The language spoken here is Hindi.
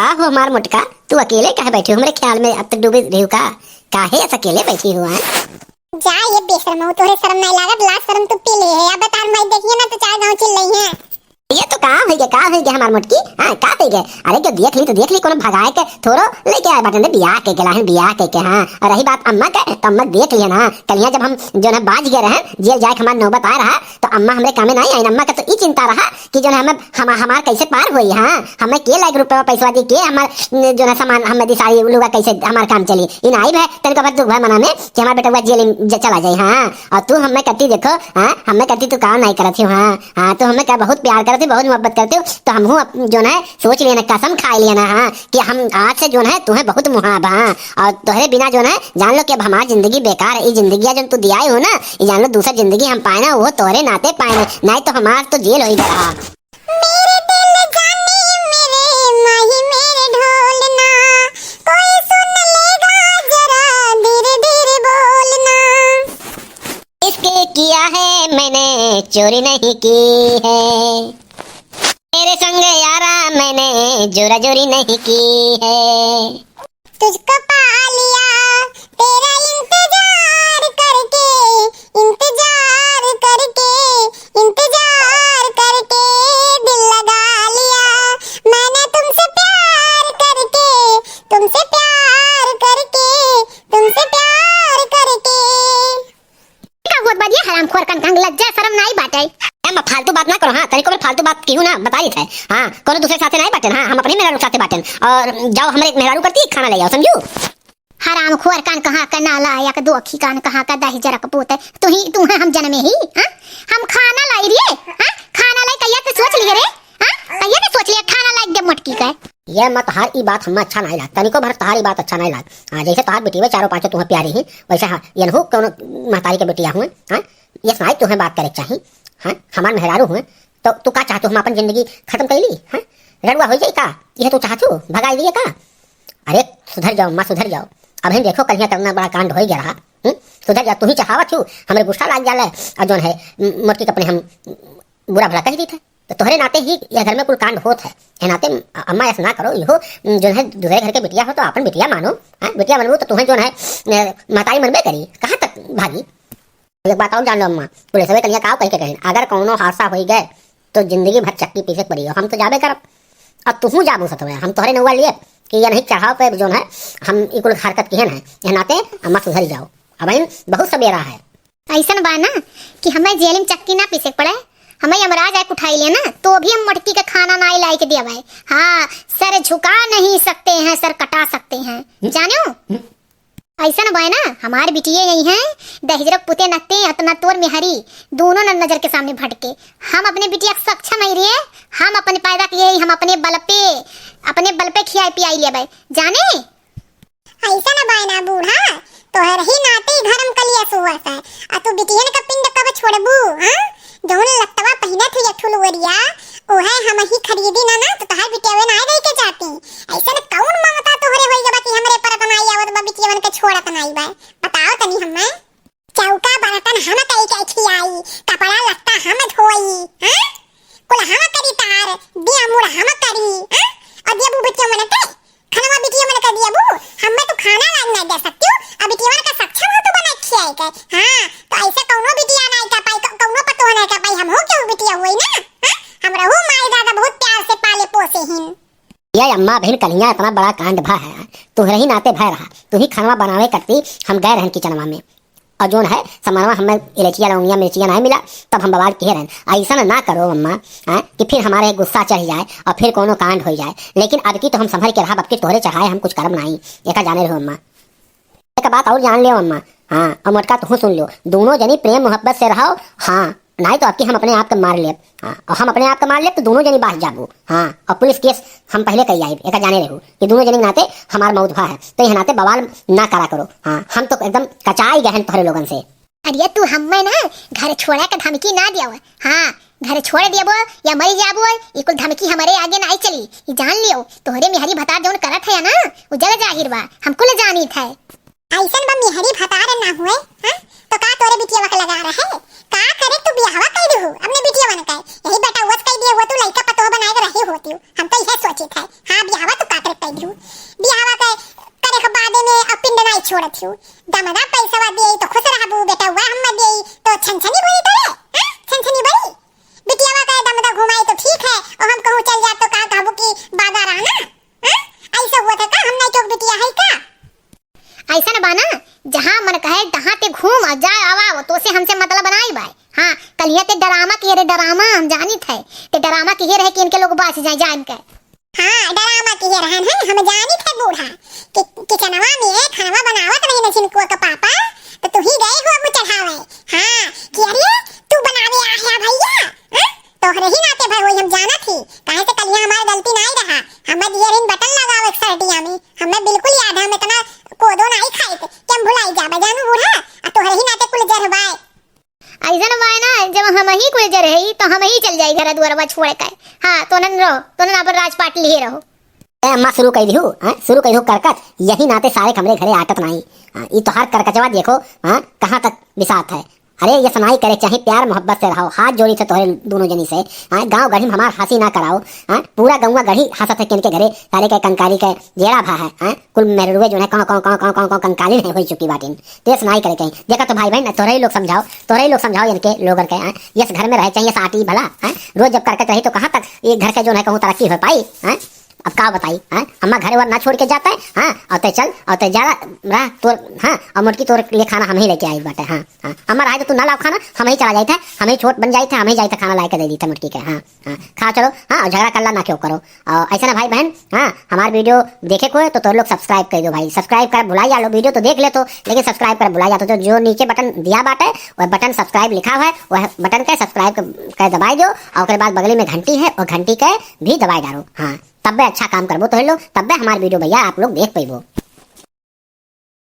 का हो मार मुटका, तू अकेले काहे बैठी हो? मेरे ख्याल में अब तक डूबी रही हो का? काहे ऐसा अकेले बैठी हो? जा ये बेशर्म हो, तोरे शर्म नहीं लागत? लाज शर्म तू पी ले है। अब बता मैं देखिए ना तो चार गांव चिल्ल रही है। ये तो का हो गया हमार मुटकी? हां का हो गया? अरे क्या देख ली तो देख ली, कोनो भगाए के थोरो लेके आए बाटे ने, बियाह के गलाहन बियाह के। हां और रही बात अम्मा के, तो अम्मा देख लिया ना कलिया जब हम जो है बाज गए रहे जेल जाए हमार नौबत आ रहा, तो अम्मा हमरे कामे नहीं आई। अम्मा का तो ई चिंता रहा कि जो है हमार कैसे पार होई। हां हमें के लाख रुपया पैसा दी के हमार जो है सामान हम दी सारी लुगा कैसे हमार काम चली। इन आई है तन का दुख भाई मना में कि हमार बेटा जेल चला जाए। हां और तू हमें कती देखो, हां हमें कती तू काम नहीं करती हो। हां हां तो हमें क्या बहुत प्यार करती, बहुत मोहब्बत करती, तो हम जो है सोच लिया ना, कसम खा लिया ना हाँ कि हम आज से जो है तुम्हें बहुत मुहाब। हाँ और तुम्हारे बिना जो है जान लो कि अब हमारी जिंदगी बेकार है। ये जिंदगी जो तू दिया हो ना, ये जान लो दूसरा जिंदगी हम पाए ना वो तोहरे नाते पाए, नहीं तो हमारा तो जेल हो ही गया। मेरे दिल जाने मेरे माही मेरे ढोलना, कोई सुन लेगा जरा धीरे धीरे बोलना। इसके किया है मैंने चोरी नहीं की है, तेरे संग यारा मैंने जोरा जोरी नहीं की है। तुझको पा लिया तेरा इंतजार करके, इंतजार करके, इंतजार करके दिल लगा लिया मैंने तुमसे प्यार करके, तुमसे प्यार करके, तुमसे प्यार करके। क्या हुआ बात? ये हरामखोर कनकंग लज्जा शर्म नहीं बाटे। मैं फालतू बात ना करो। हाँ तरीको में फालतू बात क्यों ना बताई थे। हाँ कोनो दूसरे साथे नहीं बाटन। हाँ हम अपने मेहरारू साथे बाटन, और जाओ हमारे मेहरारू करती खाना ले आओ, समझू? हरामखोर कान कहाँ का नाला आया का दो अखी कान कहाँ का दाही जरा का पोत है तू है हम जन्मे ही। हाँ हम खाना लाई रे। हाँ खाना लाई कहिया से सोच लिए रे। हाँ कहिया से सोच लिया खाना लाई दे मटकी का। ये मत हार ई बात हमें अच्छा नहीं लगता, तनिको भर तहारी बात अच्छा नहीं लग। हाँ जैसे तहार बेटी में चारों पांचों तुम्हें प्यारी ही, वैसे हाँ ये हो कोनो महतारी के बेटिया हुए। हाँ ये सुनाई तुम्हें बात करे चाहिए। हाँ हमार मेहरारू हुए तो तू का चाहते हम अपन जिंदगी खत्म कर ली? हाँ रड़ुआ हो जाए का? ये तो चाहते हो भगा दिए का? अरे सुधर जाओ माँ सुधर जाओ। अब हम देखो कल करना बड़ा कांड हो गया रहा। सुधर जा, तू ही चाहवत छू हमारे गुस्सा लाग जाला और जो है मोटकी कपड़े हम बुरा भला कह दी थे, तो तोहरे नाते ही यह घर में कुल कांड होत है। ये नाते अम्मा ऐसा ना करो, यो जो है दूसरे घर के बिटिया हो तो अपन बिटिया मानो। हाँ बिटिया बनबू तो तुम्हें जो है महतारी मनबे करी, कहाँ तक भागी। एक बात और जान लो अम्मा, पुलिस में कलिया का कह के कहें अगर कोनो हादसा हो गए तो जिंदगी भर चक्की पीछे पड़ी हो। हम तो जाबे करब और तू जाबू सत हम तोहरे नौवा लिए कि ये नहीं चढ़ाव पे जो है हम इकुल हरकत किए है। यह नाते अम्मा सुधर जाओ, अब बहुत सवेरा है। ऐसा बा ना कि हमें जेल में चक्की ना पीसे पड़े, हमें यमराज आके उठाई ले ना तो भी हम मटकी का खाना ना लाई के दिया भाई। हाँ सर झुका नहीं सकते हैं, सर कटा सकते हैं, जानो ऐसा न भाई ना। हमारे बिटिया यही हैं दहजरक पुते नकते अपना तोर में हरी दोनों नजर के सामने भटके। हम अपने बिटिया सक्षम नहीं रहे, हम अपने पैदा किए हम अपने बल पे खियाई पियाई ले भाई, जाने ऐसा न भाई ना बूढ़ा तोहर ही नाते घर हम कलिया सुवस है आ तू बिटिया का पिंड कब छोड़बू। हां जौन लत्तवा पहिना थी ठुलवरिया ओहे हम ही खरीदी ना तो तहार बिटिया ना रही के जाती। ऐसा न कौन ममता तोहरे होई जबा कि हमरे पर बनाई आवत बा बिटिया के छोड़त नहीं बा। बताओ तनी हमें चौका बर्तन हम कई के खियाई, कपड़ा लत्ता हम धोई, हां कुल हम करी तार दिया मुड़ हम करी। हां और दिया बू बिटिया मन के खाना बिटिया मन का दिया बू हमें तो खाना लाग ना दे सकती अब बिटिया का सक्षम हो तो बना खियाई के। हां तो ऐसे कौनो बिटिया नहीं का पाई कौनो पतो नहीं का पाई हम हो क्यों बिटिया होई ना। हां हम रहू माई दादा बहुत प्यार से पाले पोसे हिन। ये अम्मा बहन कलिया इतना बड़ा कांड भा है, तुहरे ही नाते भय रहा, तू ही खाना बनावे करती हम गए रहन किचनवा में और जो है सामानवा हमें इलायचिया लौंगिया मिर्चिया नहीं मिला तब हम बवाल किए रहन। ऐसा ना करो अम्मा कि फिर हमारे गुस्सा चढ़ जाए और फिर कोनो कांड हो जाए। लेकिन अब की तो हम संभल के रहा, अब की तोहरे चढ़ाए हम कुछ करब नहीं, एक जाने रहो अम्मा। एक बात और जान लियो अम्मा, हाँ और मोटका तू सुन लो, दोनों जनी प्रेम मोहब्बत से रहो। हाँ नहीं तो आपकी हम अपने आप को मार ले। हाँ और हम अपने आप को मार ले तो दोनों जनी बाहर जाबू। हाँ और पुलिस केस हम पहले कही आई एक जाने रहो कि दोनों जनी नाते हमार मौत भा है, तो यह नाते बवाल ना करा करो। हाँ हम तो एकदम कचाई गहन तोहरे लोगन से। अरे तू हमें ना घर छोड़ा का धमकी ना दिया। हाँ घर छोड़ दिया या मरी जाबो ये कुल धमकी हमारे आगे नहीं चली, ये जान लियो। तोहरे मिहरी भतार जौन करत है ना वो जग जाहिर बा, हमको ले जानी था। ऐसन बा मिहरी भतार ना हुए। हां तो का तोरे बिटिया वक लगा रहे का करे तू बियाहवा कर दे हो अपने बिटिया बन के यही बेटा वस कर दिए हो तू लइका पतो बनाए के रही होती। हम तो यह सोची था। हां बियाहवा तू का करे छोड़त हूँ दमदा पैसा दे तो खुश रहबू बेटा हुआ हम दे तो छनछनी बोली तो रे छनछनी बड़ी बिटियावा का दमदा घुमाई तो ठीक है और हम कहूँ चल जा तो का कहबू की बागा रहना ऐसा हुआ था का हम नहीं तो बिटिया है का ऐसा न बाना जहाँ मन कहे तहाँ ते घूम और जाए आवा तो से हमसे मतलब बनाई बाय हाँ कलिया ते डरामा की रे डरामा हम जानी थे ते डरामा की रहे कि इनके लोग बच जाए जान के हाँ डरामा की रहन है हम जानी थे बूढ़ा कि किचनवा में खाना बनावत नहीं न छिनको का पापा तो तू ही गए हो मुझे चढ़ावे हाँ कि अरे तू बनावे आया भैया तोहरे ही नाते भाई वही हम जाना थी काहे से कलिया हमारी गलती नहीं रहा हमें दिए रिन बटन लगाओ एक सर्टिया में हमें बिल्कुल याद है हम इतना कोदो नहीं खाए थे कि हम भुलाई जाबे जानू बूढ़ा तोहरे ही नाते कुल जर बाय ऐसा बाय ना जब हम ही कुल जर है तो हम ही चल जाई घर दुआरवा छोड़ के हां तो नन रहो तो नन अपन राजपाट लिए रहो ए अम्मा शुरू कर दिहु शुरू कर दिहु करकत यही नाते सारे कमरे घरे आटत नहीं ई तो हर करकचवा देखो कहां तक बिसात है अरे ये सुनाई करे चाहे प्यार मोहब्बत से रहो हाथ जोड़ी से तोहरे दोनों जनी से गांव गढ़ी हमार हंसी ना कराओ पूरा गौवा गढ़ी हंसत है किनके घरे सारे के कंकाली के जेड़ा भा है कुल मेरुए जो है कौन कंकाली नहीं हो चुकी बाटिन तो ये सुनाई करे कहीं देखा तो भाई बहन तोहरे लोग समझाओ इनके लोगन के ये घर में रहे चाहिए साटी भला रोज जब करकत रही तो कहाँ तक ये घर के जो है कहूँ तरक्की हो पाई अब का बताई अम्मा घरे वर ना छोड़ के जाता है और ते चल और ते जा रहा तो और मुटकी तोर लिए खाना हम ही लेके आई बाटे अम्मा रहा तो तू ना लाओ खाना हम ही चला जाते हम ही छोट बन जाते हम ही जाते खाना ला के दे दी थे मुटकी के खा चलो और झगड़ा करला ना क्यों करो और ऐसा ना भाई बहन हमारे वीडियो देखे को है तो लोग सब्सक्राइब कर दो भाई सब्सक्राइब कर भुला जा लो वीडियो तो देख ले तो लेकिन सब्सक्राइब कर भुला जाते तो जो नीचे बटन दिया बाटे वह बटन सब्सक्राइब लिखा हुआ है वह बटन के सब्सक्राइब कर दबाई दो और उसके बाद बगल में घंटी है और घंटी के भी दबाई डालो तब अच्छा काम करबो तो लोग तब हमारे वीडियो भैया आप लोग देख पेबो।